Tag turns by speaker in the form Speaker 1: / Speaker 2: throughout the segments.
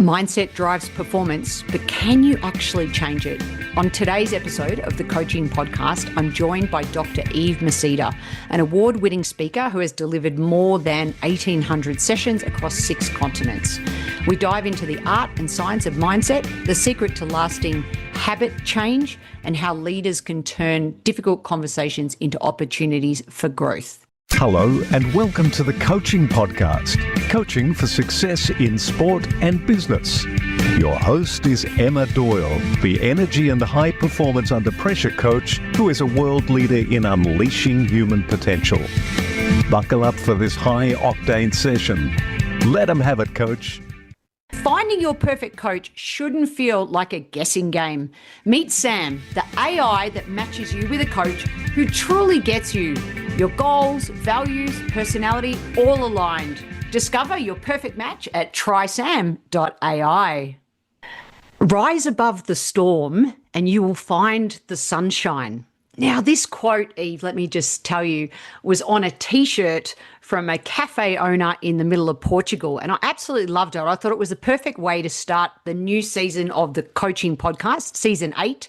Speaker 1: Mindset drives performance, but can you actually change it? On today's episode of the Coaching Podcast, I'm joined by Dr Eve Meceda, an award-winning speaker who has delivered more than 1,800 sessions across 6 continents. We dive into the art and science of mindset, the secret to lasting habit change, and how leaders can turn difficult conversations into opportunities for growth.
Speaker 2: Hello and welcome to the Coaching Podcast, coaching for success in sport and business. Your host is Emma Doyle, the energy and high performance under pressure coach who is a world leader in unleashing human potential. Buckle up for this high octane session. Let 'em have it, coach.
Speaker 1: Finding your perfect coach shouldn't feel like a guessing game. Meet Sam, the AI that matches you with a coach who truly gets you. Your goals, values, personality, all aligned. Discover your perfect match at trysam.ai. Rise above the storm and you will find the sunshine. Now, this quote, Eve, let me just tell you, was on a T-shirt from a cafe owner in the middle of Portugal. And I absolutely loved it. I thought it was the perfect way to start the new season of the Coaching Podcast, Season 8.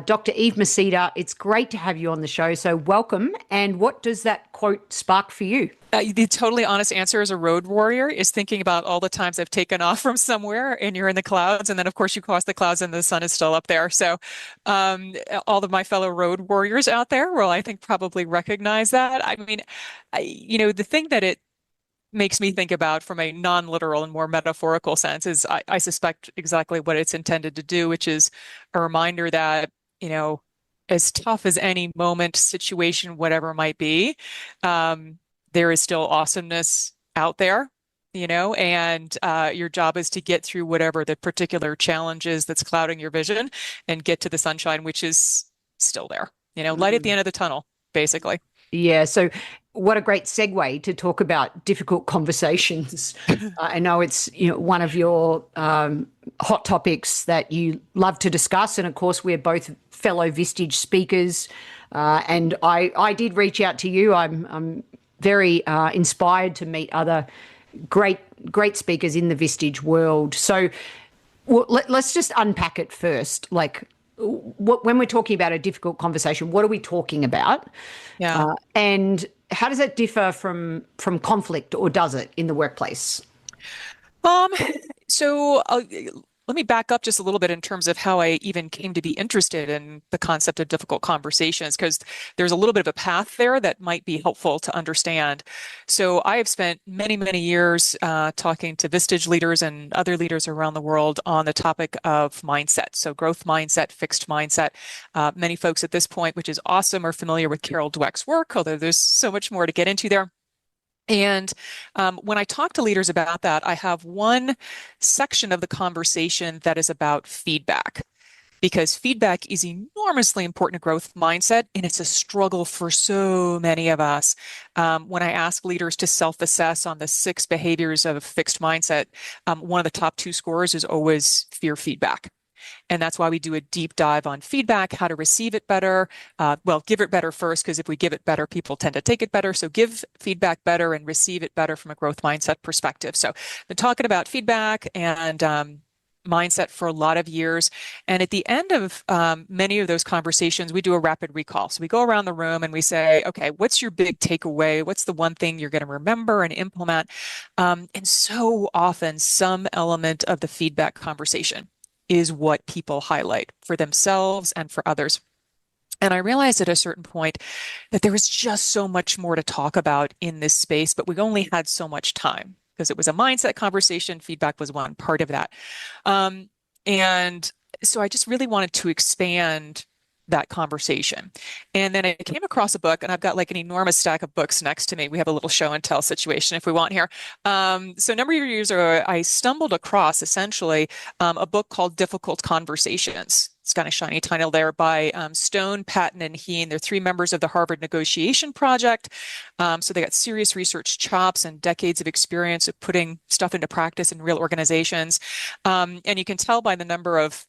Speaker 1: Dr. Eve Meceda, it's great to have you on the show. So welcome. And what does that quote spark for you?
Speaker 3: The totally honest answer as a road warrior is thinking about all the times I've taken off from somewhere and you're in the clouds. And then, of course, you cross the clouds and the sun is still up there. So all of my fellow road warriors out there will, I think, probably recognize that. I mean, the thing that it makes me think about from a non-literal and more metaphorical sense is I suspect exactly what it's intended to do, which is a reminder that, as tough as any moment, situation, whatever it might be, there is still awesomeness out there, and your job is to get through whatever the particular challenge is that's clouding your vision and get to the sunshine, which is still there, light at the end of the tunnel, basically.
Speaker 1: Yeah. So what a great segue to talk about difficult conversations. I know it's one of your hot topics that you love to discuss. And of course, we're both fellow Vistage speakers. And I did reach out to you. I'm very inspired to meet other great speakers in the Vistage world. So let's just unpack it first. Like, when we're talking about a difficult conversation, what are we talking about?
Speaker 3: Yeah.
Speaker 1: And how does that differ from conflict, or does it, in the workplace?
Speaker 3: So let me back up just a little bit in terms of how I even came to be interested in the concept of difficult conversations, because there's a little bit of a path there that might be helpful to understand. So I have spent many, many years talking to Vistage leaders and other leaders around the world on the topic of mindset. So growth mindset, fixed mindset. Many folks at this point, which is awesome, are familiar with Carol Dweck's work, although there's so much more to get into there. And when I talk to leaders about that, I have one section of the conversation that is about feedback, because feedback is enormously important to growth mindset, and it's a struggle for so many of us. When I ask leaders to self-assess on the 6 behaviors of fixed mindset, one of the top 2 scores is always fear feedback. And that's why we do a deep dive on feedback, how to receive it better. Give it better first, because if we give it better, people tend to take it better. So give feedback better and receive it better from a growth mindset perspective. So I've been talking about feedback and mindset for a lot of years. And at the end of many of those conversations, we do a rapid recall. So we go around the room and we say, okay, what's your big takeaway? What's the one thing you're going to remember and implement? And so often some element of the feedback conversation is what people highlight for themselves and for others. And I realized at a certain point that there was just so much more to talk about in this space, but we only had so much time because it was a mindset conversation. Feedback was one part of that. And so I just really wanted to expand that conversation. And then I came across a book, and I've got like an enormous stack of books next to me. We have a little show and tell situation if we want here. So a number of years ago, I stumbled across essentially a book called Difficult Conversations. It's got a shiny title there by Stone, Patton, and Heen. They're 3 members of the Harvard Negotiation Project. So they got serious research chops and decades of experience of putting stuff into practice in real organizations. And you can tell by the number of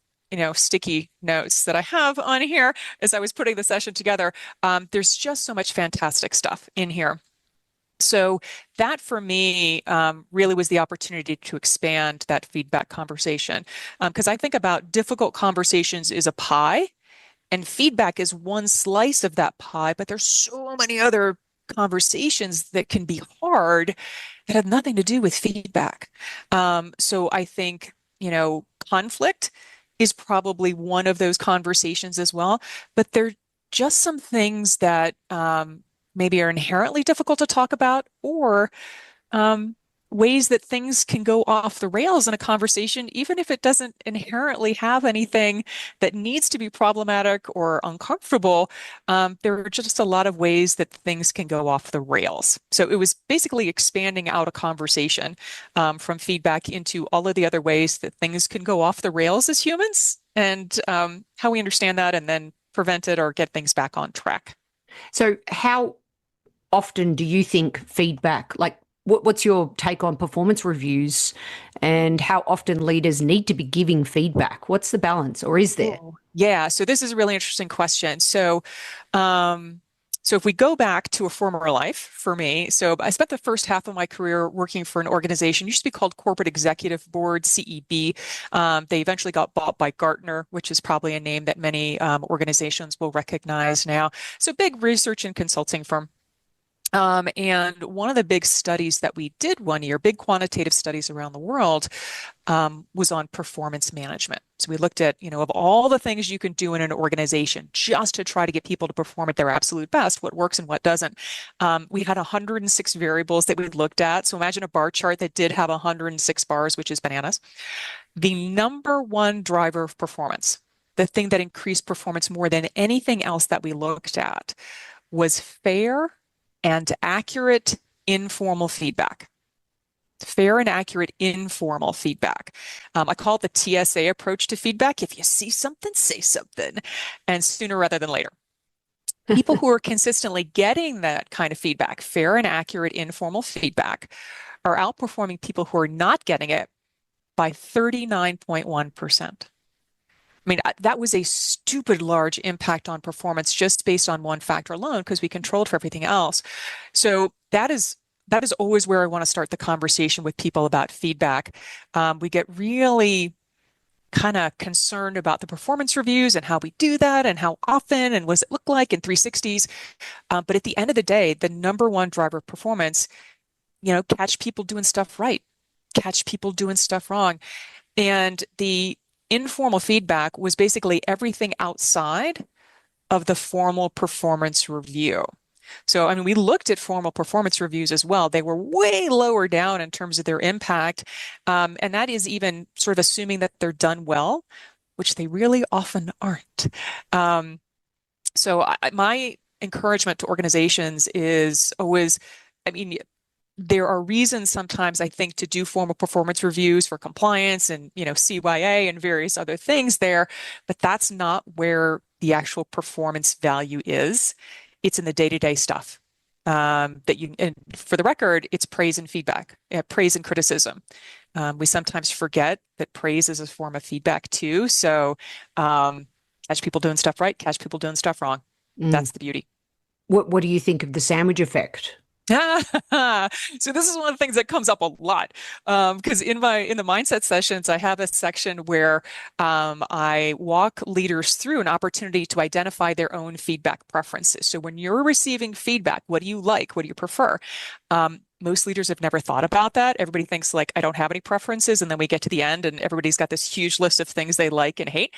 Speaker 3: sticky notes that I have on here as I was putting the session together. There's just so much fantastic stuff in here. So that for me really was the opportunity to expand that feedback conversation. Because I think about difficult conversations is a pie, and feedback is one slice of that pie, but there's so many other conversations that can be hard that have nothing to do with feedback. So I think, conflict is probably one of those conversations as well, but there are just some things that maybe are inherently difficult to talk about, or um, ways that things can go off the rails in a conversation, even if it doesn't inherently have anything that needs to be problematic or uncomfortable. There are just a lot of ways that things can go off the rails. So it was basically expanding out a conversation from feedback into all of the other ways that things can go off the rails as humans, and how we understand that and then prevent it or get things back on track.
Speaker 1: So how often do you think feedback, like what's your take on performance reviews and how often leaders need to be giving feedback? What's the balance, or is there?
Speaker 3: Yeah, so this is a really interesting question. So if we go back to a former life for me, so I spent the first half of my career working for an organization, used to be called Corporate Executive Board, CEB. They eventually got bought by Gartner, which is probably a name that many organizations will recognize now. So big research and consulting firm. And one of the big studies that we did one year, big quantitative studies around the world, was on performance management. So we looked at, of all the things you can do in an organization just to try to get people to perform at their absolute best, what works and what doesn't. We had 106 variables that we looked at. So imagine a bar chart that did have 106 bars, which is bananas. The number one driver of performance, the thing that increased performance more than anything else that we looked at, was fair and accurate informal feedback. Fair and accurate informal feedback. I call it the TSA approach to feedback. If you see something, say something, and sooner rather than later. People who are consistently getting that kind of feedback, fair and accurate informal feedback, are outperforming people who are not getting it by 39.1%. I mean, that was a stupid large impact on performance just based on one factor alone, because we controlled for everything else. So that is always where I want to start the conversation with people about feedback. We get really kind of concerned about the performance reviews and how we do that and how often and what does it look like in 360s. But at the end of the day, the number one driver of performance, catch people doing stuff right, catch people doing stuff wrong. And the informal feedback was basically everything outside of the formal performance review. So, I mean, we looked at formal performance reviews as well. They were way lower down in terms of their impact. And that is even sort of assuming that they're done well, which they really often aren't. My encouragement to organizations is always, there are reasons sometimes, I think, to do formal performance reviews for compliance and, CYA and various other things there, but that's not where the actual performance value is. It's in the day-to-day stuff and for the record, it's praise and feedback, praise and criticism. We sometimes forget that praise is a form of feedback too. So catch people doing stuff right, catch people doing stuff wrong. That's the beauty.
Speaker 1: What do you think of the sandwich effect?
Speaker 3: So this is one of the things that comes up a lot, because in the mindset sessions, I have a section where I walk leaders through an opportunity to identify their own feedback preferences. So when you're receiving feedback, what do you like? What do you prefer? Most leaders have never thought about that. Everybody thinks like, I don't have any preferences. And then we get to the end and everybody's got this huge list of things they like and hate.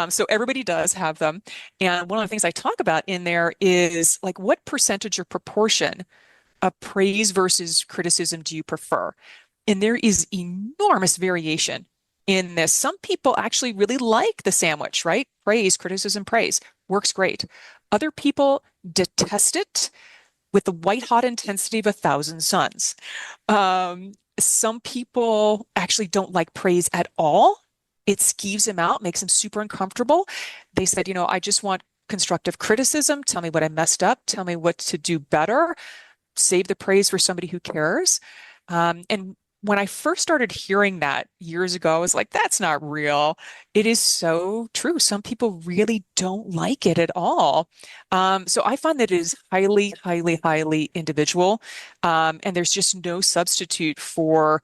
Speaker 3: So everybody does have them. And one of the things I talk about in there is like, what percentage or proportion of praise versus criticism do you prefer? And there is enormous variation in this. Some people actually really like the sandwich, right? Praise, criticism, praise. Works great. Other people detest it with the white-hot intensity of 1,000 suns. Some people actually don't like praise at all. It skeeves them out, makes them super uncomfortable. They said, I just want constructive criticism. Tell me what I messed up. Tell me what to do better. Save the praise for somebody who cares. And when I first started hearing that years ago, I was like, that's not real. It is so true. Some people really don't like it at all. So I find that it is highly, highly, highly individual. And there's just no substitute for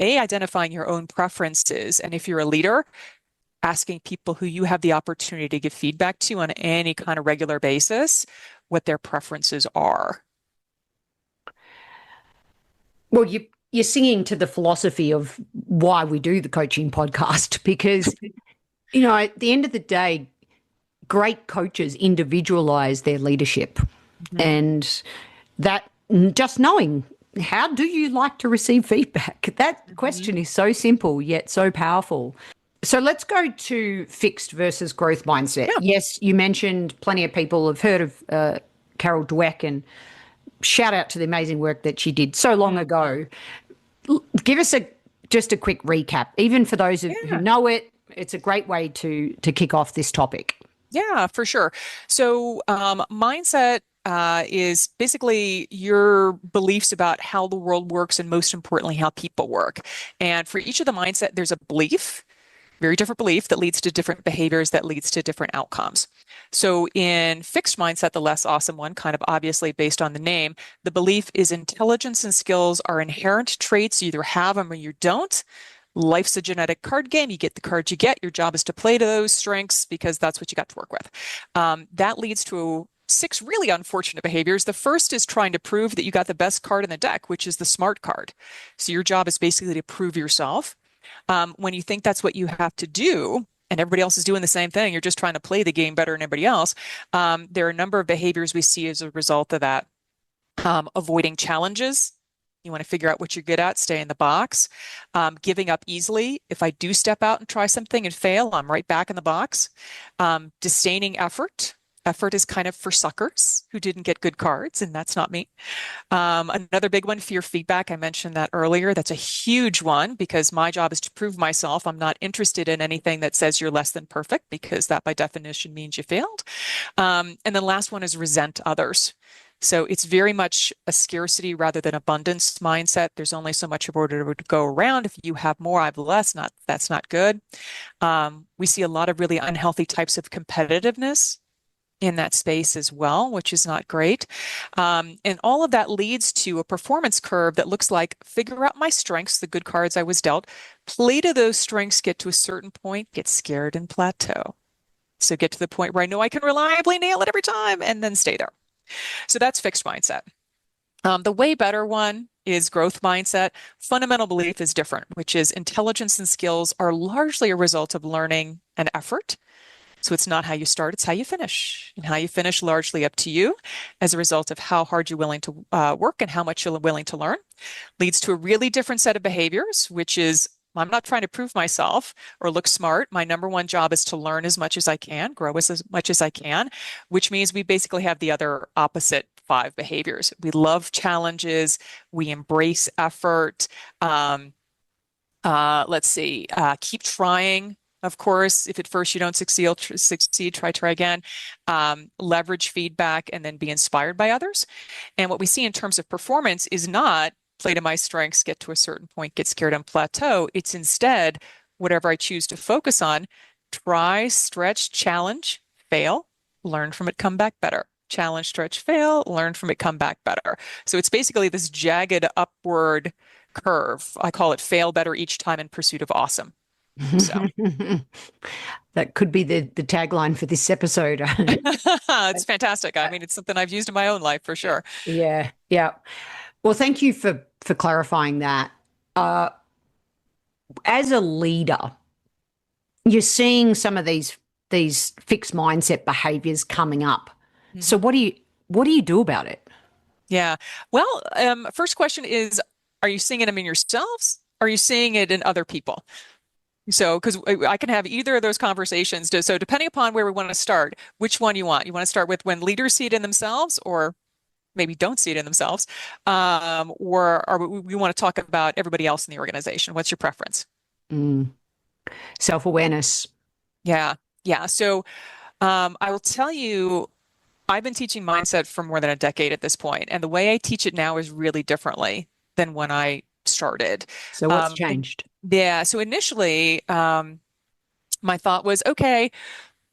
Speaker 3: identifying your own preferences. And if you're a leader, asking people who you have the opportunity to give feedback to on any kind of regular basis, what their preferences are.
Speaker 1: Well, you're singing to the philosophy of why we do the coaching podcast, because, at the end of the day, great coaches individualize their leadership. And that, just knowing, how do you like to receive feedback? That question is so simple yet so powerful. So let's go to fixed versus growth mindset.
Speaker 3: Yeah.
Speaker 1: Yes, you mentioned plenty of people have heard of Carol Dweck, and shout out to the amazing work that she did so long ago. Give us just a quick recap, even for those who know it. It's a great way to kick off this topic.
Speaker 3: Yeah, for sure. So mindset is basically your beliefs about how the world works, and most importantly, how people work. And for each of the mindset, there's a belief, very different belief, that leads to different behaviors, that leads to different outcomes. So in fixed mindset, the less awesome one, kind of obviously based on the name, the belief is intelligence and skills are inherent traits. You either have them or you don't. Life's a genetic card game. You get the cards you get. Your job is to play to those strengths because that's what you got to work with. That leads to 6 really unfortunate behaviors. The first is trying to prove that you got the best card in the deck, which is the smart card. So your job is basically to prove yourself. When you think that's what you have to do, and everybody else is doing the same thing, you're just trying to play the game better than everybody else. There are a number of behaviors we see as a result of that. Avoiding challenges. You want to figure out what you're good at, stay in the box. Giving up easily. If I do step out and try something and fail, I'm right back in the box. Disdaining effort. Effort is kind of for suckers who didn't get good cards, and that's not me. Another big one, fear feedback. I mentioned that earlier. That's a huge one because my job is to prove myself. I'm not interested in anything that says you're less than perfect, because that by definition means you failed. And the last one is resent others. So it's very much a scarcity rather than abundance mindset. There's only so much order to go around. If you have more, I have less. That's not good. We see a lot of really unhealthy types of competitiveness in that space as well, which is not great. And all of that leads to a performance curve that looks like figure out my strengths, the good cards I was dealt, play to those strengths, get to a certain point, get scared and plateau. So get to the point where I know I can reliably nail it every time and then stay there. So that's fixed mindset. The way better one is growth mindset. Fundamental belief is different, which is intelligence and skills are largely a result of learning and effort. So it's not how you start, it's how you finish. And how you finish largely up to you as a result of how hard you're willing to work and how much you're willing to learn. Leads to a really different set of behaviors, which is I'm not trying to prove myself or look smart. My number one job is to learn as much as I can, grow as much as I can, which means we basically have the other opposite 5 behaviors. We love challenges. We embrace effort. Let's see, keep trying. Of course, if at first you don't succeed, try again. Leverage feedback and then be inspired by others. And what we see in terms of performance is not play to my strengths, get to a certain point, get scared and plateau. It's instead whatever I choose to focus on, try, stretch, challenge, fail, learn from it, come back better. Challenge, stretch, fail, learn from it, come back better. So it's basically this jagged upward curve. I call it fail better each time in pursuit of awesome. So
Speaker 1: that could be the tagline for this episode.
Speaker 3: It's fantastic. I mean, it's something I've used in my own life for sure.
Speaker 1: Yeah. Well, thank you for clarifying that. As a leader, you're seeing some of these fixed mindset behaviors coming up. Mm-hmm. So what do you do about it?
Speaker 3: Yeah. Well, first question is, are you seeing them in yourselves? Are you seeing it in other people? So, because I can have either of those conversations. So depending upon where we want to start, which one you want? You want to start with when leaders see it in themselves, or maybe don't see it in themselves, or we want to talk about everybody else in the organization? What's your preference?
Speaker 1: Self-awareness.
Speaker 3: Yeah. So I will tell you, I've been teaching mindset for more than a decade at this point, and the way I teach it now is really differently than when I started.
Speaker 1: So what's changed?
Speaker 3: Yeah. So initially, my thought was, okay,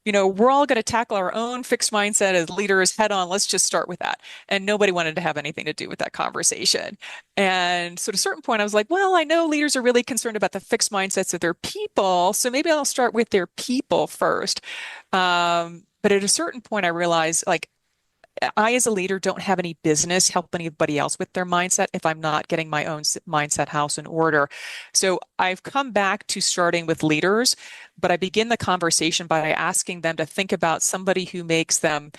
Speaker 3: we're all going to tackle our own fixed mindset as leaders head on. Let's just start with that. And nobody wanted to have anything to do with that conversation. And so at a certain point, I was like, well, I know leaders are really concerned about the fixed mindsets of their people. So maybe I'll start with their people first. But at a certain point, I realized like, I, as a leader, don't have any business helping anybody else with their mindset if I'm not getting my own mindset house in order. So I've come back to starting with leaders, but I begin the conversation by asking them to think about somebody who makes them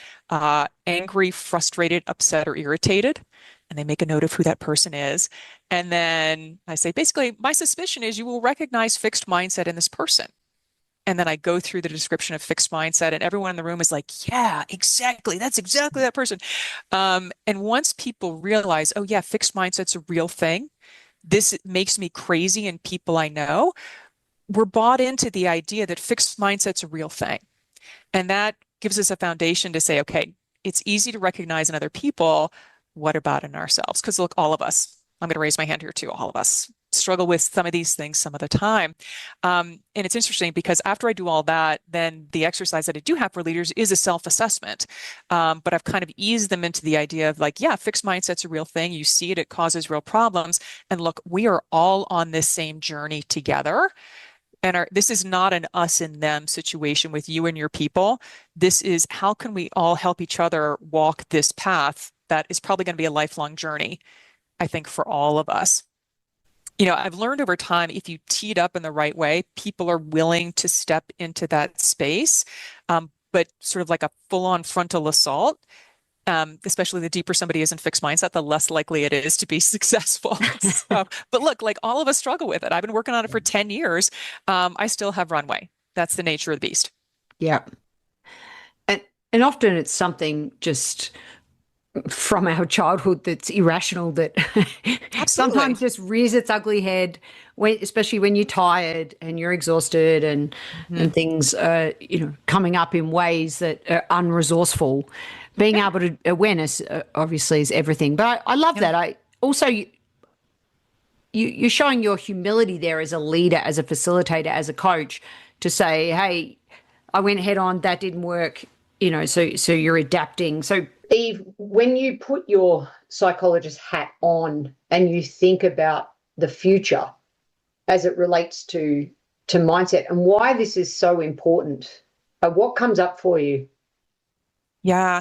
Speaker 3: angry, frustrated, upset, or irritated. And they make a note of who that person is. And then I say, basically, my suspicion is you will recognize fixed mindset in this person. And then I go through the description of fixed mindset, and everyone in the room is like, yeah, exactly. That's exactly that person. And once people realize, oh, yeah, fixed mindset's a real thing, this makes me crazy and people I know, we're bought into the idea that fixed mindset's a real thing. And that gives us a foundation to say, okay, it's easy to recognize in other people. What about in ourselves? Because look, all of us, I'm going to raise my hand here too, all of us struggle with some of these things some of the time. And it's interesting because after I do all that, then the exercise that I do have for leaders is a self-assessment. But I've kind of eased them into the idea of like, yeah, fixed mindset's a real thing. You see it, it causes real problems. And look, we are all on this same journey together. And this is not an us and them situation with you and your people. This is how can we all help each other walk this path that is probably going to be a lifelong journey, I think, for all of us. I've learned over time, if you tee it up in the right way, people are willing to step into that space. But sort of like a full-on frontal assault, especially the deeper somebody is in fixed mindset, the less likely it is to be successful. But look, like all of us struggle with it. I've been working on it for 10 years. I still have runway. That's the nature of the beast.
Speaker 1: Yeah. And often it's something just from our childhood that's irrational that sometimes just rears its ugly head, especially when you're tired and you're exhausted and things are coming up in ways that are unresourceful. Being able to awareness obviously is everything. But I love that. I also you're showing your humility there as a leader, as a facilitator, as a coach, to say, hey, I went head on, that didn't work. So you're adapting. So Eve, when you put your psychologist hat on and you think about the future as it relates to mindset and why this is so important, what comes up for you?
Speaker 3: Yeah.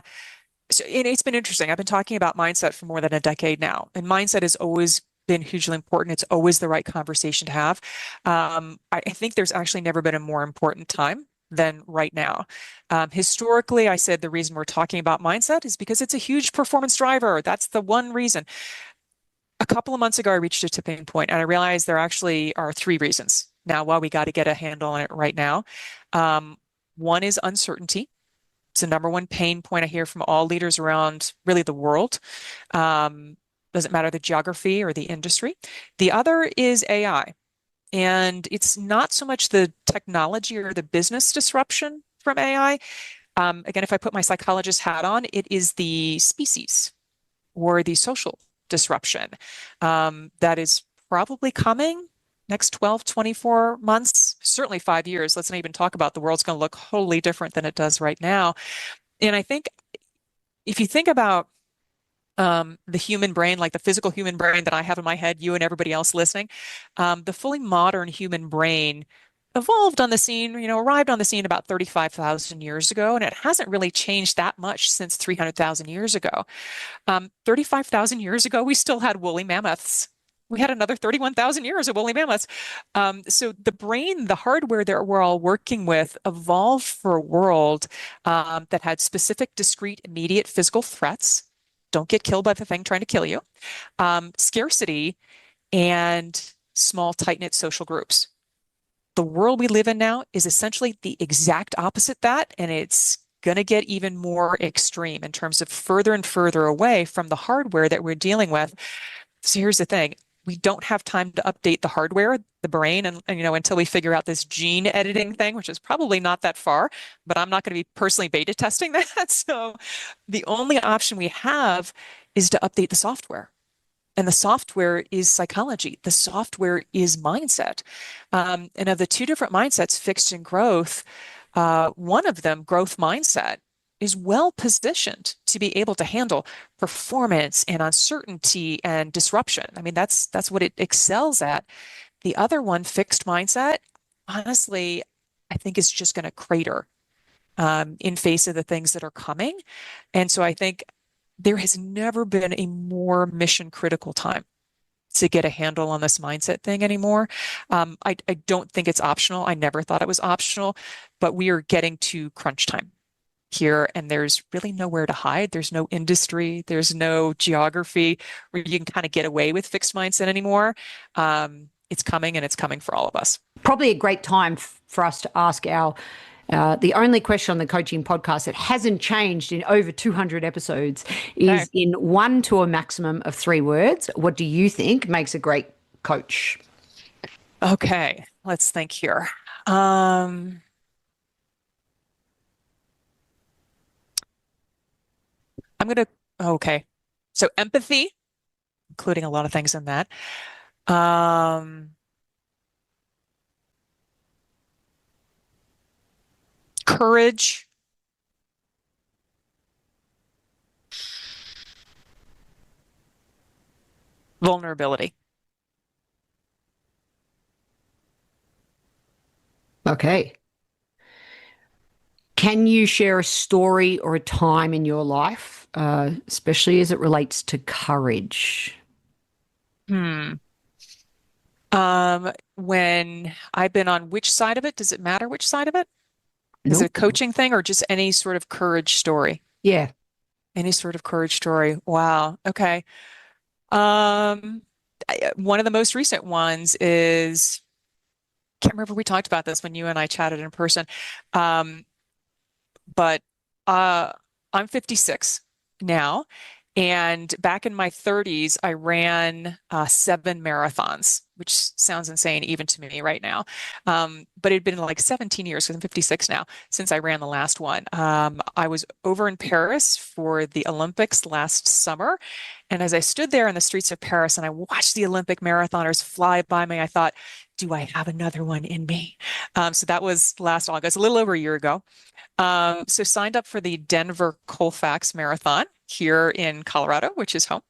Speaker 3: So it's been interesting. I've been talking about mindset for more than a decade now, and mindset has always been hugely important. It's always the right conversation to have. I think there's actually never been a more important time than right now. Historically, I said the reason we're talking about mindset is because it's a huge performance driver. That's the one reason. A couple of months ago, I reached a tipping point and I realized there actually are three reasons now why we got to get a handle on it right now. One is uncertainty. It's the number one pain point I hear from all leaders around really the world. Doesn't matter the geography or the industry. The other is AI. And it's not so much the technology or the business disruption from AI. Again, if I put my psychologist hat on, it is the species or the social disruption that is probably coming next 12, 24 months, certainly 5 years. Let's not even talk about the world's going to look wholly different than it does right now. And I think if you think about the human brain, like the physical human brain that I have in my head, you and everybody else listening, the fully modern human brain evolved on the scene, arrived on the scene about 35,000 years ago, and it hasn't really changed that much since 300,000 years ago. 35,000 years ago, we still had woolly mammoths. We had another 31,000 years of woolly mammoths. So the brain, the hardware that we're all working with evolved for a world that had specific, discrete, immediate physical threats. Don't get killed by the thing trying to kill you. Scarcity and small, tight-knit social groups. The world we live in now is essentially the exact opposite that, and it's going to get even more extreme in terms of further and further away from the hardware that we're dealing with. So here's the thing. We don't have time to update the hardware, the brain, and until we figure out this gene editing thing, which is probably not that far, but I'm not going to be personally beta testing that. So the only option we have is to update the software. And the software is psychology. The software is mindset. And of the two different mindsets, fixed and growth, one of them, growth mindset, is well positioned to be able to handle performance and uncertainty and disruption. I mean, that's what it excels at. The other one, fixed mindset, honestly, I think is just going to crater in face of the things that are coming. And so I think there has never been a more mission critical time to get a handle on this mindset thing anymore. I don't think it's optional. I never thought it was optional, but we are getting to crunch time here, and there's really nowhere to hide. There's no industry, there's no geography where you can kind of get away with fixed mindset anymore. It's coming, and it's coming for all of us.
Speaker 1: Probably a great time for us to ask the only question on the coaching podcast that hasn't changed in over 200 episodes is in 1 to a maximum of 3 words. What do you think makes a great coach?
Speaker 3: Okay, let's think here. Okay. So empathy, including a lot of things in that. Courage. Vulnerability.
Speaker 1: Okay. Can you share a story or a time in your life, especially as it relates to courage?
Speaker 3: When I've been on which side of it, does it matter which side of it? Is it a coaching thing or just any sort of courage story?
Speaker 1: Yeah.
Speaker 3: Any sort of courage story. Wow. Okay. One of the most recent ones is, can't remember if we talked about this when you and I chatted in person. But I'm 56 now. And back in my 30s, I ran 7 marathons, which sounds insane even to me right now. But it'd been like 17 years, because I'm 56 now, since I ran the last one. I was over in Paris for the Olympics last summer. And as I stood there in the streets of Paris and I watched the Olympic marathoners fly by me, I thought, do I have another one in me? So that was last August, a little over a year ago. So signed up for the Denver Colfax Marathon here in Colorado, which is home.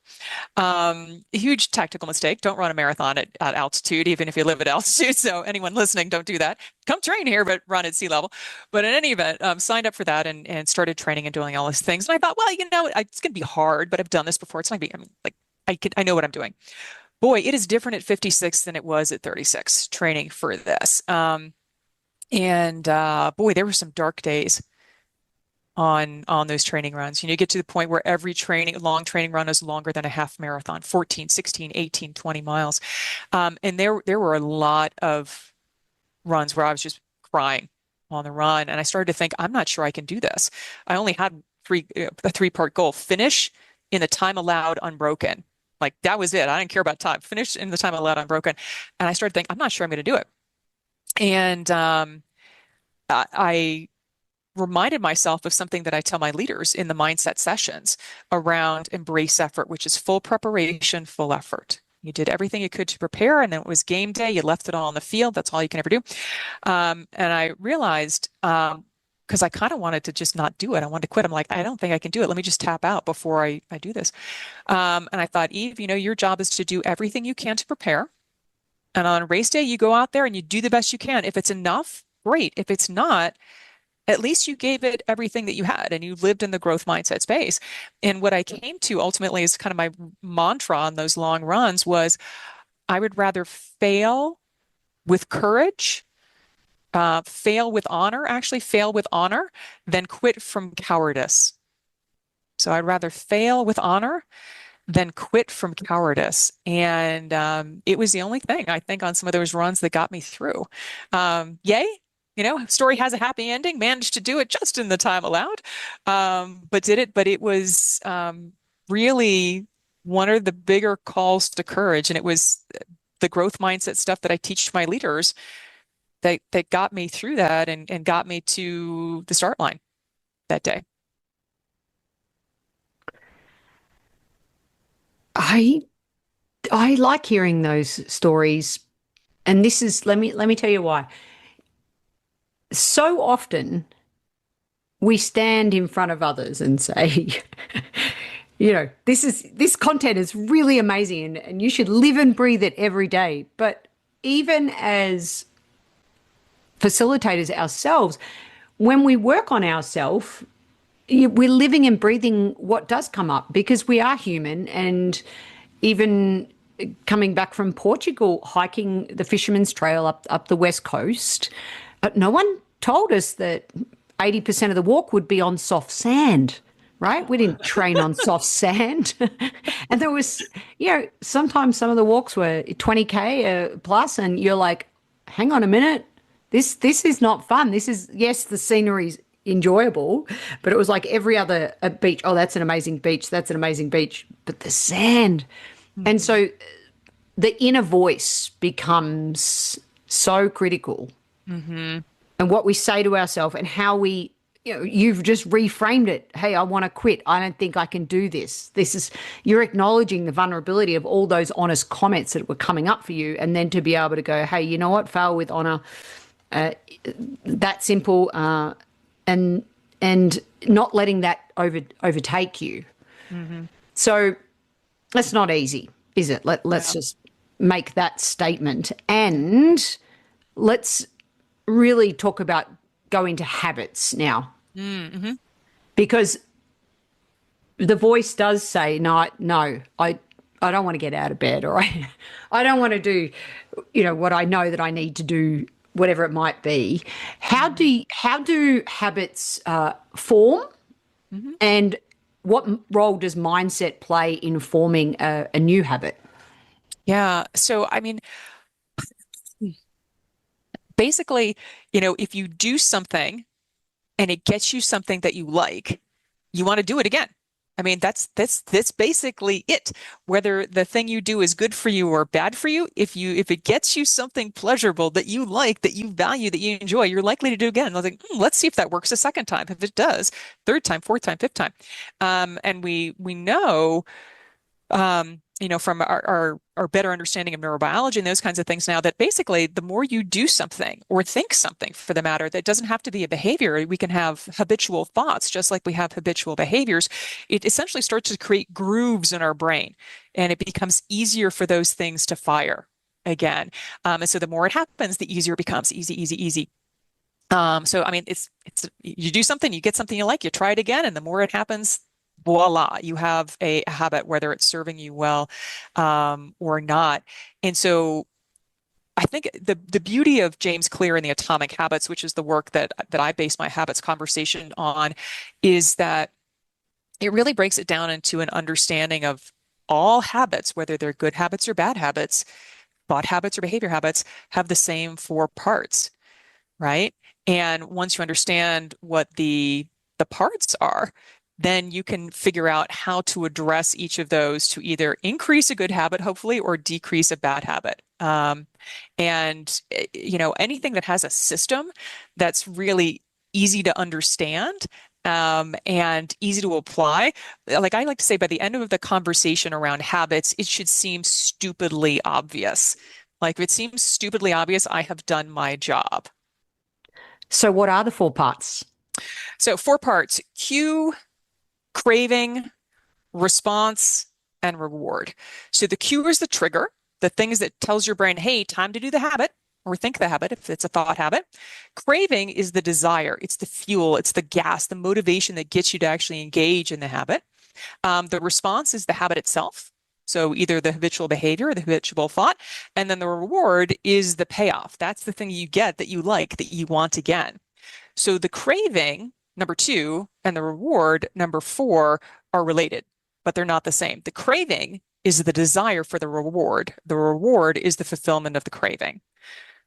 Speaker 3: Huge tactical mistake. Don't run a marathon at altitude, even if you live at altitude. So anyone listening, don't do that. Come train here, but run at sea level. But in any event, signed up for that and started training and doing all these things. And I thought, well, it's going to be hard, but I've done this before. It's not going to be, I know what I'm doing. Boy, it is different at 56 than it was at 36 training for this. Boy, there were some dark days on those training runs. You get to the point where every long training run is longer than a half marathon, 14, 16, 18, 20 miles. And there were a lot of runs where I was just crying on the run. And I started to think, I'm not sure I can do this. I only had a 3-part goal: finish in the time allowed unbroken. Like, that was it. I didn't care about time. Finish in the time allowed unbroken. And I started thinking, I'm not sure I'm going to do it. And I reminded myself of something that I tell my leaders in the mindset sessions around embrace effort, which is full preparation, full effort. You did everything you could to prepare, and then it was game day. You left it all on the field. That's all you can ever do. And I realized, because I kind of wanted to just not do it. I wanted to quit. I'm like, I don't think I can do it. Let me just tap out before I do this. And I thought, Eve, your job is to do everything you can to prepare. And on race day, you go out there and you do the best you can. If it's enough, great. If it's not, at least you gave it everything that you had and you lived in the growth mindset space. And what I came to ultimately is kind of my mantra on those long runs was, I would rather fail with courage, fail with honor than quit from cowardice. So I'd rather fail with honor than quit from cowardice. And it was the only thing, I think, on some of those runs that got me through. Yay. Story has a happy ending, managed to do it just in the time allowed, but did it. But it was really one of the bigger calls to courage. And it was the growth mindset stuff that I teach my leaders that got me through that and got me to the start line that day.
Speaker 1: I I like hearing those stories. And this is, let me tell you why. So often we stand in front of others and say, this content is really amazing and you should live and breathe it every day. But even as facilitators ourselves, when we work on ourselves, we're living and breathing what does come up because we are human. And even coming back from Portugal, hiking the Fisherman's Trail up the west coast, no one told us that 80% of the walk would be on soft sand, right? We didn't train on soft sand. And there was, sometimes some of the walks were 20K plus, and you're like, hang on a minute, this is not fun. This is, yes, the scenery's enjoyable, but it was like every other beach. Oh, that's an amazing beach. That's an amazing beach. But the sand. And so the inner voice becomes so critical. And what we say to ourselves and how we, you've just reframed it. Hey, I want to quit. I don't think I can do this. You're acknowledging the vulnerability of all those honest comments that were coming up for you. And then to be able to go, hey, you know what? Fail with honor. That simple. And not letting that overtake you. So that's not easy, is it? Let's just make that statement. And let's really talk about go into habits now. Because the voice does say, no, I don't want to get out of bed, or I don't want to do, what I know that I need to do, whatever it might be. How do habits form, and what role does mindset play in forming a new habit?
Speaker 3: Yeah. So, I mean, basically, if you do something and it gets you something that you like, you want to do it again. I mean, that's basically it. Whether the thing you do is good for you or bad for you, if it gets you something pleasurable that you like, that you value, that you enjoy, you're likely to do again. I was like, let's see if that works a second time. If it does, third time, fourth time, fifth time. And we know, from our better understanding of neurobiology and those kinds of things now, that basically the more you do something or think something, for the matter, that doesn't have to be a behavior. We can have habitual thoughts just like we have habitual behaviors. It essentially starts to create grooves in our brain, and it becomes easier for those things to fire again. And so the more it happens, the easier it becomes. Easy. So, I mean, it's you do something, you get something you like, you try it again, and the more it happens, voila, you have a habit, whether it's serving you well or not. And so I think the beauty of James Clear and the Atomic Habits, which is the work that I base my habits conversation on, is that it really breaks it down into an understanding of all habits, whether they're good habits or bad habits, thought habits or behavior habits, have the same four parts, right? And once you understand what the parts are, then you can figure out how to address each of those to either increase a good habit, hopefully, or decrease a bad habit. And anything that has a system that's really easy to understand and easy to apply. Like I like to say, by the end of the conversation around habits, it should seem stupidly obvious. Like if it seems stupidly obvious, I have done my job.
Speaker 1: So what are the four parts?
Speaker 3: So 4 parts: cue, craving, response, and reward. So the cue is the trigger, the things that tells your brain, hey, time to do the habit or think the habit if it's a thought habit. Craving is the desire. It's the fuel. It's the gas, the motivation that gets you to actually engage in the habit. The response is the habit itself. So either the habitual behavior or the habitual thought. And then the reward is the payoff. That's the thing you get that you like, that you want again. So the craving, number 2, and the reward, number 4, are related, but they're not the same. The craving is the desire for the reward. The reward is the fulfillment of the craving.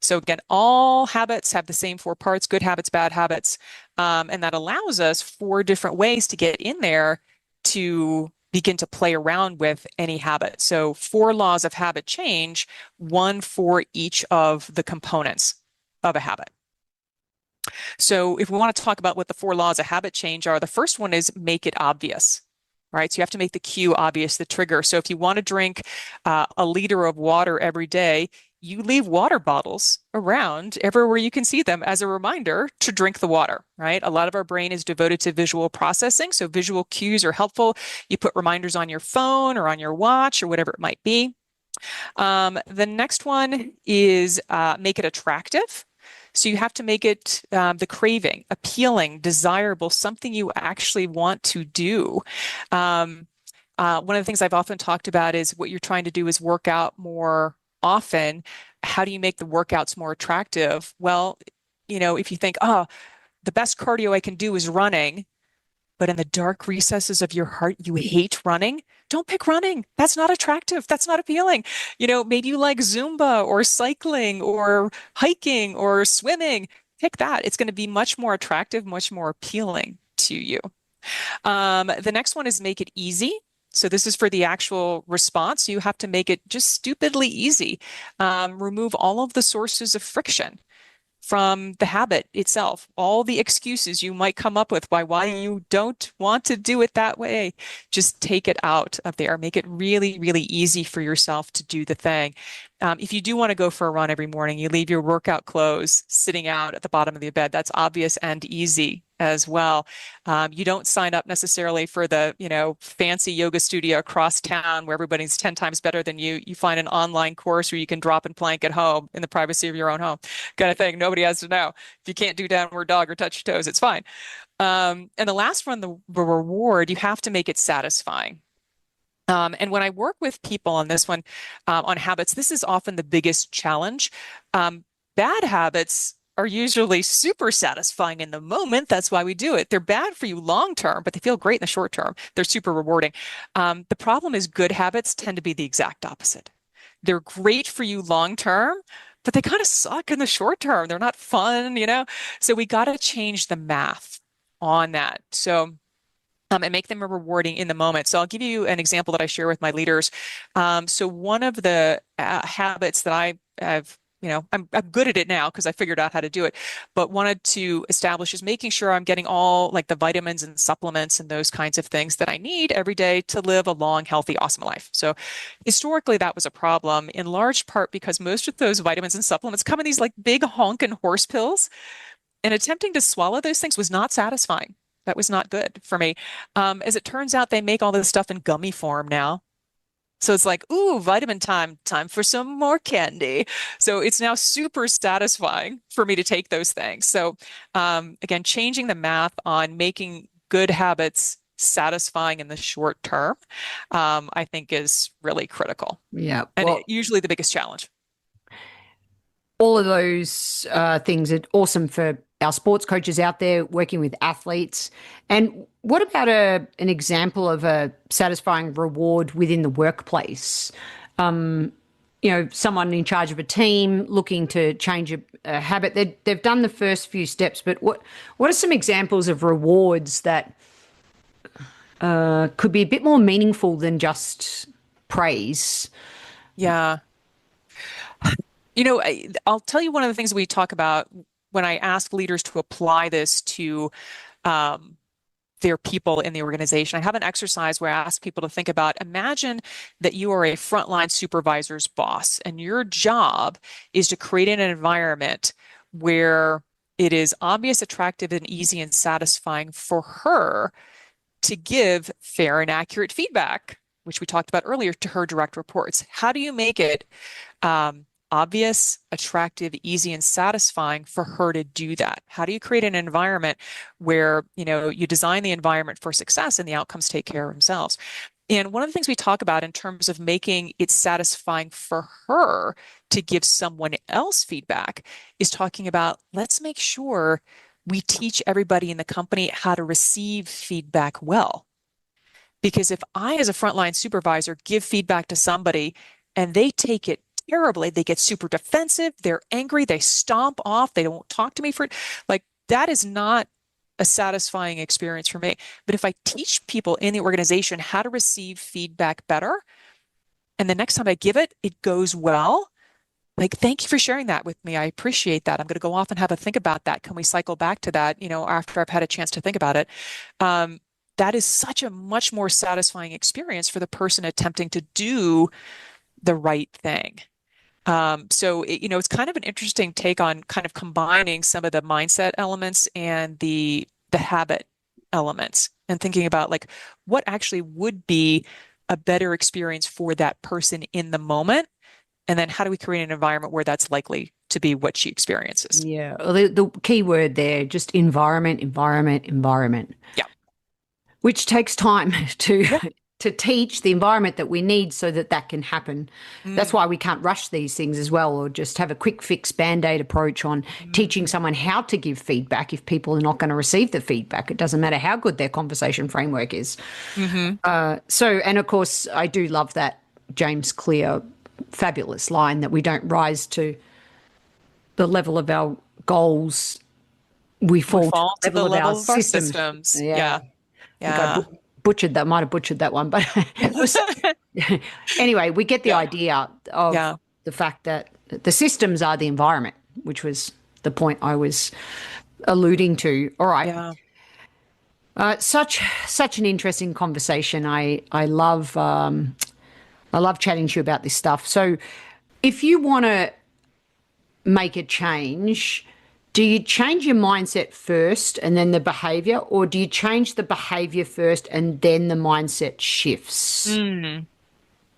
Speaker 3: So again, all habits have the same 4 parts: good habits, bad habits. And that allows us 4 different ways to get in there to begin to play around with any habit. So 4 laws of habit change, 1 for each of the components of a habit. So if we want to talk about what the 4 laws of habit change are, the first one is make it obvious, right? So you have to make the cue obvious, the trigger. So if you want to drink a liter of water every day, you leave water bottles around everywhere you can see them as a reminder to drink the water, right? A lot of our brain is devoted to visual processing, so visual cues are helpful. You put reminders on your phone or on your watch or whatever it might be. The next one is make it attractive. So you have to make it the craving, appealing, desirable, something you actually want to do. One of the things I've often talked about is what you're trying to do is work out more often. How do you make the workouts more attractive? Well, if you think, oh, the best cardio I can do is running, but in the dark recesses of your heart, you hate running, don't pick running. That's not attractive. That's not appealing. Maybe you like Zumba or cycling or hiking or swimming. Pick that. It's going to be much more attractive, much more appealing to you. The next one is make it easy. So this is for the actual response. You have to make it just stupidly easy. Remove all of the sources of friction from the habit itself, all the excuses you might come up with why you don't want to do it that way. Just take it out of there. Make it really, really easy for yourself to do the thing. If you do want to go for a run every morning, you leave your workout clothes sitting out at the bottom of the bed. That's obvious and easy as well. You don't sign up necessarily for the, fancy yoga studio across town where everybody's 10 times better than you. You find an online course where you can drop and plank at home in the privacy of your own home, kind of thing. Nobody has to know. If you can't do downward dog or touch your toes, it's fine. And the last one, the reward, you have to make it satisfying. And when I work with people on this one, on habits, this is often the biggest challenge. Bad habits are usually super satisfying in the moment. That's why we do it. They're bad for you long term, but they feel great in the short term. They're super rewarding. The problem is good habits tend to be the exact opposite. They're great for you long term, but they kind of suck in the short term. They're not fun, So we got to change the math on that. So and make them rewarding in the moment. So I'll give you an example that I share with my leaders. So one of the habits that I have, I'm good at it now because I figured out how to do it, but wanted to establish is making sure I'm getting all like the vitamins and supplements and those kinds of things that I need every day to live a long, healthy, awesome life. So historically, that was a problem in large part because most of those vitamins and supplements come in these like big honking horse pills, and attempting to swallow those things was not satisfying. That was not good for me. As it turns out, they make all this stuff in gummy form now. So it's like, ooh, vitamin time for some more candy. So it's now super satisfying for me to take those things. So again, changing the math on making good habits satisfying in the short term, I think is really critical.
Speaker 1: Yeah.
Speaker 3: And usually the biggest challenge.
Speaker 1: All of those things are awesome for our sports coaches out there working with athletes. And what about an example of a satisfying reward within the workplace? Someone in charge of a team looking to change a habit. They've done the first few steps, but what are some examples of rewards that could be a bit more meaningful than just praise?
Speaker 3: Yeah. I'll tell you one of the things we talk about when I ask leaders to apply this to their people in the organization. I have an exercise where I ask people to think about, imagine that you are a frontline supervisor's boss, and your job is to create an environment where it is obvious, attractive, and easy and satisfying for her to give fair and accurate feedback, which we talked about earlier, to her direct reports. How do you make it obvious, attractive, easy, and satisfying for her to do that? How do you create an environment where, you design the environment for success and the outcomes take care of themselves? And one of the things we talk about in terms of making it satisfying for her to give someone else feedback is talking about, let's make sure we teach everybody in the company how to receive feedback well. Because if I, as a frontline supervisor, give feedback to somebody and they take it terribly, they get super defensive, they're angry, they stomp off, they won't talk to me for it. Like, that is not a satisfying experience for me. But if I teach people in the organization how to receive feedback better, and the next time I give it, it goes well, like, thank you for sharing that with me. I appreciate that. I'm going to go off and have a think about that. Can we cycle back to that, after I've had a chance to think about it? that is such a much more satisfying experience for the person attempting to do the right thing. It's kind of an interesting take on kind of combining some of the mindset elements and the habit elements, and thinking about like what actually would be a better experience for that person in the moment, and then how do we create an environment where that's likely to be what she experiences.
Speaker 1: Yeah. Well, the key word there, just environment.
Speaker 3: Yeah.
Speaker 1: Which takes time to teach the environment that we need so that can happen. That's why we can't rush these things as well, or just have a quick fix Band-Aid approach on teaching someone how to give feedback if people are not going to receive the feedback. It doesn't matter how good their conversation framework is. And of course, I do love that James Clear fabulous line that we don't rise to the level of our goals. We fall to the level of our systems. Yeah. I might have butchered that one, but anyway, we get the idea of the fact that the systems are the environment, which was the point I was alluding to. All right. Yeah. Such an interesting conversation. I love chatting to you about this stuff. So if you want to make a change, do you change your mindset first and then the behavior, or do you change the behavior first and then the mindset shifts?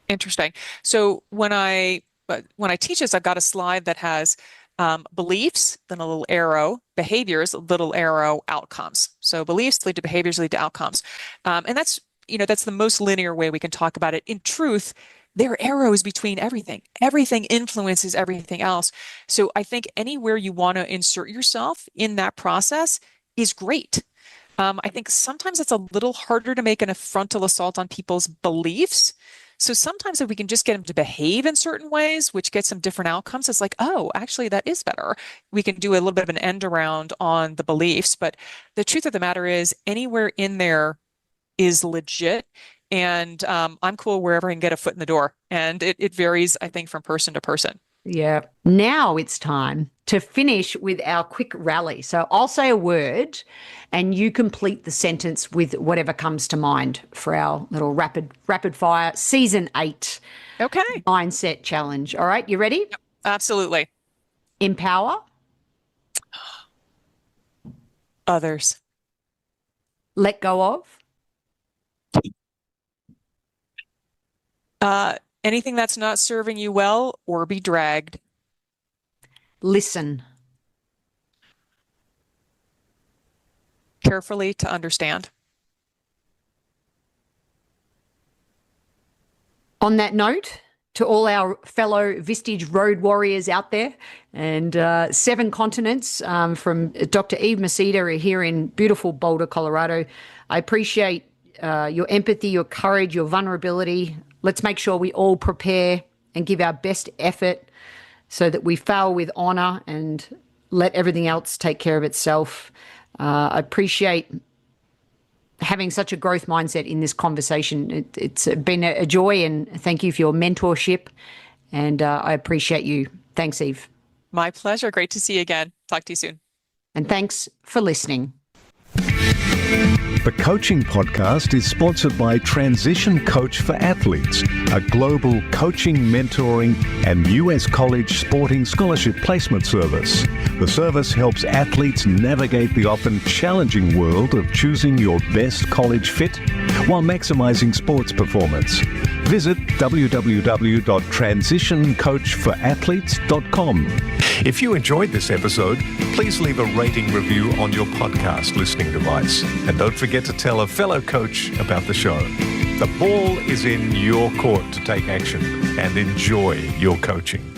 Speaker 3: Interesting. So when I teach this, I've got a slide that has beliefs, then a little arrow, behaviors, a little arrow, outcomes. So beliefs lead to behaviors, lead to outcomes. And that's the most linear way we can talk about it. In truth, there are arrows between everything. Everything influences everything else. So I think anywhere you want to insert yourself in that process is great. I think sometimes it's a little harder to make a frontal assault on people's beliefs. So sometimes if we can just get them to behave in certain ways, which gets some different outcomes, it's like, oh, actually that is better. We can do a little bit of an end around on the beliefs. But the truth of the matter is anywhere in there is legit. And I'm cool wherever I can get a foot in the door. And it varies, I think, from person to person.
Speaker 1: Yeah. Now it's time to finish with our quick rally. So I'll say a word and you complete the sentence with whatever comes to mind for our little rapid fire season 8 mindset challenge. All right. You ready?
Speaker 3: Yep, absolutely.
Speaker 1: Empower.
Speaker 3: Others.
Speaker 1: Let go of.
Speaker 3: Anything that's not serving you well, or be dragged.
Speaker 1: Listen.
Speaker 3: Carefully to understand.
Speaker 1: On that note, to all our fellow Vistage road warriors out there, and 7 continents from Dr. Eve Meceda here in beautiful Boulder, Colorado. I appreciate your empathy, your courage, your vulnerability. Let's make sure we all prepare and give our best effort so that we fail with honor and let everything else take care of itself. I appreciate having such a growth mindset in this conversation. It's been a joy, and thank you for your mentorship. And I appreciate you. Thanks, Eve.
Speaker 3: My pleasure. Great to see you again. Talk to you soon.
Speaker 1: And thanks for listening.
Speaker 2: The Coaching Podcast is sponsored by Transition Coach for Athletes, a global coaching, mentoring, and U.S. college sporting scholarship placement service. The service helps athletes navigate the often challenging world of choosing your best college fit while maximizing sports performance. Visit www.transitioncoachforathletes.com.
Speaker 4: If you enjoyed this episode, please leave a rating review on your podcast listening device. And don't forget to tell a fellow coach about the show. The ball is in your court to take action and enjoy your coaching.